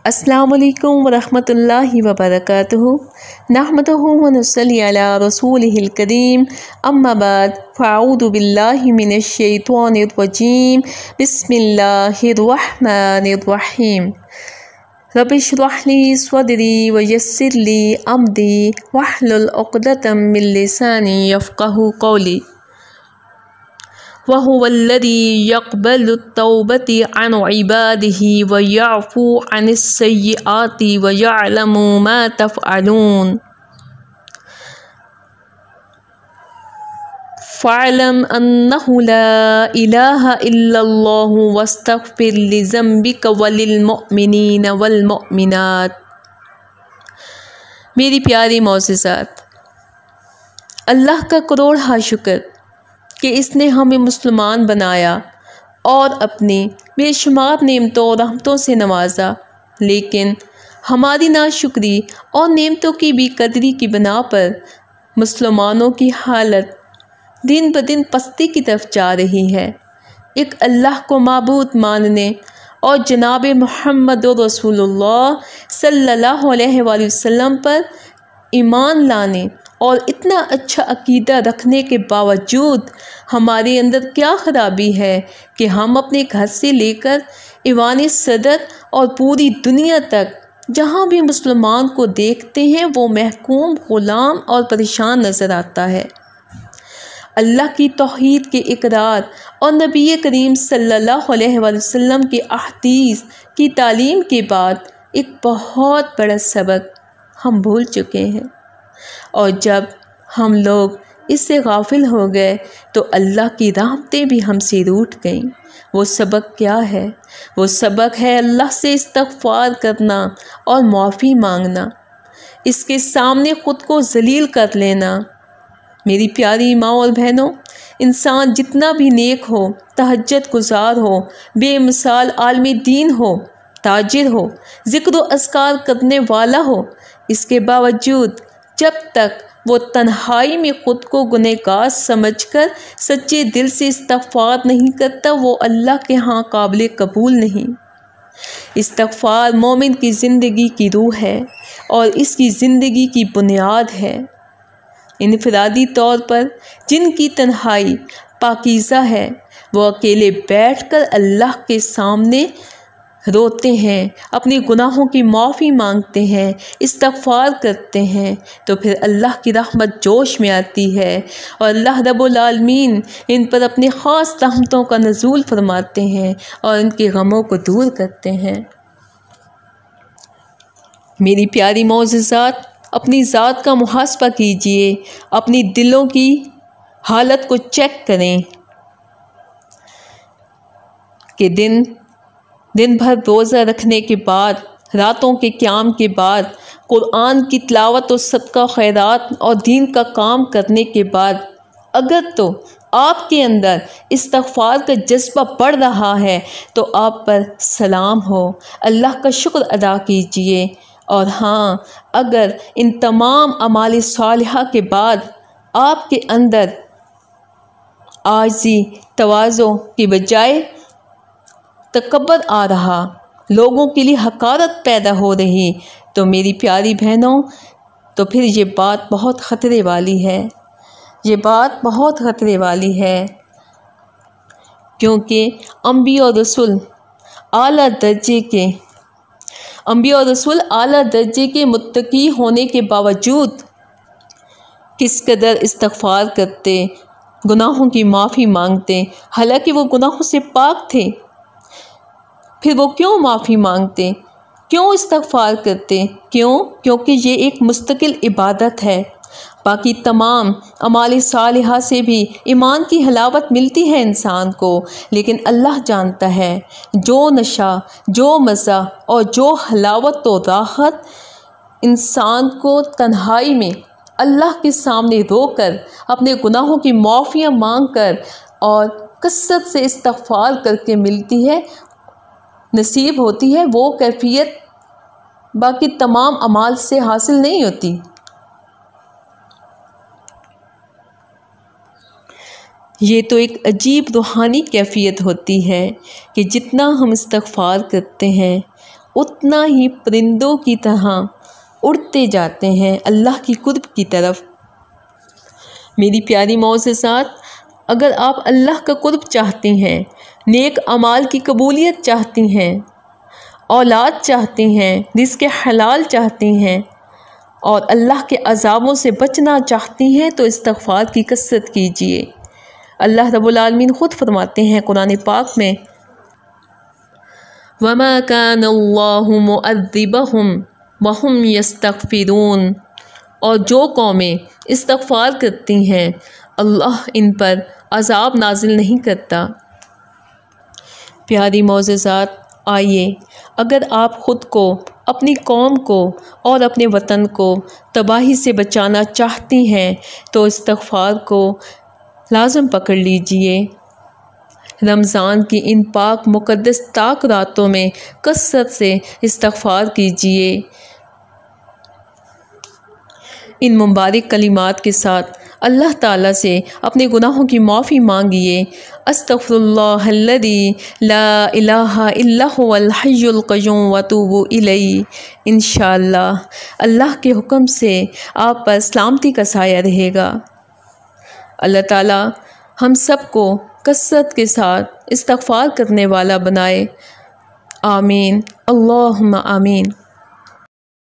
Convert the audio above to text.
अस्सलामुअलैकुम वरहमतुल्लाहि वबरकातुहू नहमदुहू व नुसल्ली अला रसूलिहिल करीम अम्मा बाद फ़अऊज़ु बिल्लाहि मिनश शैतानिर रजीम बिस्मिल्लाहिर रहमानिर रहीम रब्बि इश्रह ली सदरी व यस्सिर ली अमरी वहलुल उक़दतम मिन लिसानी यफ़क़हू क़ौली वहुवल्लज़ी यक़बलु तौबती अन इबादिही व यअफ़ू अनिस्सय्यिआति व यअलमु मा तफ़अलून फ़अलम अन्नहु ला इलाहा इल्लल्लाहु वस्तग़फ़िर लिज़म्बिक वलिलमुअमिनीन वलमुअमिनात। मेरी प्यारी मोअज़्ज़िज़ात, अल्लाह का करोड़ हा शुक्र कि इसने हमें मुसलमान बनाया और अपनी बेशुमार नेमतों और रहमतों से नवाजा, लेकिन हमारी नाशुक्री और नेमतों की बेकदरी की बिना पर मुसलमानों की हालत दिन ब दिन पस्ती की तरफ जा रही है। एक अल्लाह को माबूद मानने और जनाब मुहम्मद रसूलुल्लाह सल्लल्लाहु अलैहि वसल्लम पर ईमान लाने और इतना अच्छा अकीदा रखने के बावजूद हमारे अंदर क्या ख़राबी है कि हम अपने घर से लेकर ईवान सदर और पूरी दुनिया तक जहाँ भी मुसलमान को देखते हैं वो महकूम, ग़ुलाम और परेशान नज़र आता है। अल्लाह की तौहीद के इकरार और नबी करीम सल्लल्लाहु अलैहि वसल्लम के अहदीस की तालीम के बाद एक बहुत बड़ा सबक हम भूल चुके हैं, और जब हम लोग इससे गाफिल हो गए तो अल्लाह की रहमतें भी हमसे रूठ गईं। वो सबक क्या है? वो सबक है अल्लाह से इस्तग़फ़ार करना और माफ़ी मांगना, इसके सामने ख़ुद को ज़लील कर लेना। मेरी प्यारी माँ और बहनों, इंसान जितना भी नेक हो, तहज्जुद गुज़ार हो, बेमिसाल आलिम दीन हो, ताजिर हो, ज़िक्र व अस्कार करने वाला हो, इसके बावजूद जब तक वो तन्हाई में ख़ुद को गुनहगार समझकर सच्चे दिल से इस्तग़फ़ार नहीं करता, वो अल्लाह के यहाँ काबिल कबूल नहीं। इस्तग़फ़ार मोमिन की ज़िंदगी की रूह है और इसकी ज़िंदगी की बुनियाद है। इनफरादी तौर पर जिनकी तन्हाई पाकीज़ा है वो अकेले बैठकर अल्लाह के सामने रोते हैं, अपने गुनाहों की माफ़ी मांगते हैं, इस्तग़फ़ार करते हैं, तो फिर अल्लाह की रहमत जोश में आती है और अल्लाह रब्बुल आलमीन इन पर अपने ख़ास रहमतों का नज़ूल फरमाते हैं और इनके गमों को दूर करते हैं। मेरी प्यारी मोअज़्ज़िज़ात, अपनी ज़ात का मुहासबा कीजिए, अपनी दिलों की हालत को चेक करें कि दिन भर रोज़ा रखने के बाद, रातों के क़याम के बाद, कुरान की तिलावत और सदका खैरात और दीन का काम करने के बाद अगर तो आपके अंदर इस्तग़फ़ार का जज्बा बढ़ रहा है तो आप पर सलाम हो, अल्लाह का शुक्र अदा कीजिए। और हाँ, अगर इन तमाम अमाल सालिहा के बाद आपके अंदर आजी, तवाज़ो की बजाय तकब्बुर आ रहा, लोगों के लिए हकारत पैदा हो रही, तो मेरी प्यारी बहनों, तो फिर ये बात बहुत ख़तरे वाली है। ये बात बहुत ख़तरे वाली है, क्योंकि अंबिया और रसूल आला दर्जे के मुत्तकी होने के बावजूद किस कदर इस्तग़फ़ार करते, गुनाहों की माफ़ी मांगते, हालांकि वो गुनाहों से पाक थे। फिर वो क्यों माफ़ी मांगते, क्यों इस्तग़फ़ार करते? क्योंकि ये एक मुस्तकिल इबादत है। बाकी तमाम अमाल सालिहा से भी ईमान की हलावत मिलती है इंसान को, लेकिन अल्लाह जानता है जो नशा, जो मज़ा और जो हलावत और राहत इंसान को तन्हाई में अल्लाह के सामने रोकर अपने गुनाहों की माफ़ियाँ मांग कर और कसरत से इस्तग़फ़ार करके मिलती है, नसीब होती है, वो कैफियत बाकी तमाम अमाल से हासिल नहीं होती। ये तो एक अजीब रूहानी कैफियत होती है कि जितना हम इस्तग़फ़ार करते हैं उतना ही परिंदों की तरह उड़ते जाते हैं अल्लाह की कुर्ब की तरफ। मेरी प्यारी मौज़ज़ात, अगर आप अल्लाह का कुर्ब चाहती हैं, नेक अमाल की कबूलियत चाहती हैं, औलाद चाहती हैं, रिज़्क़ हलाल चाहती हैं और अल्लाह के अज़ाबों से बचना चाहती हैं तो इस्तिग़फ़ार की कसरत कीजिए। अल्लाह रब्बुल आलमीन ख़ुद फरमाते हैं कुरान पाक में, वमा कानल्लाहु मुअद्दिबहुम वहुम यस्तग़फ़िरून, और जो कौमें इस्तिग़फ़ार करती हैं अल्लाह इन पर अज़ाब नाजिल नहीं करता। प्यारी मौज़ज़ात, आइए अगर आप ख़ुद को, अपनी कौम को और अपने वतन को तबाही से बचाना चाहती हैं तो इस्तिग़फ़ार को लाज़म पकड़ लीजिए। रमज़ान की इन पाक मुक़द्दस ताक रातों में कसरत से इस्तिग़फ़ार कीजिए। इन मुबारक कलिमात के साथ अल्लाह ताला से अपने गुनाहों की माफ़ी मांगिए। अस्तग़फ़िरुल्लाहल्लज़ी ला इलाहा इल्ला हुवल हय्युल क़य्यूम व अतूबु इलैहि। इंशाअल्लाह अल्लाह के हुक्म से आप पर सलामती का साया रहेगा। अल्लाह ताला हम सबको कसरत के साथ इस्तिग़फ़ार करने वाला बनाए। आमीन, अल्लाहुम्मा आमीन।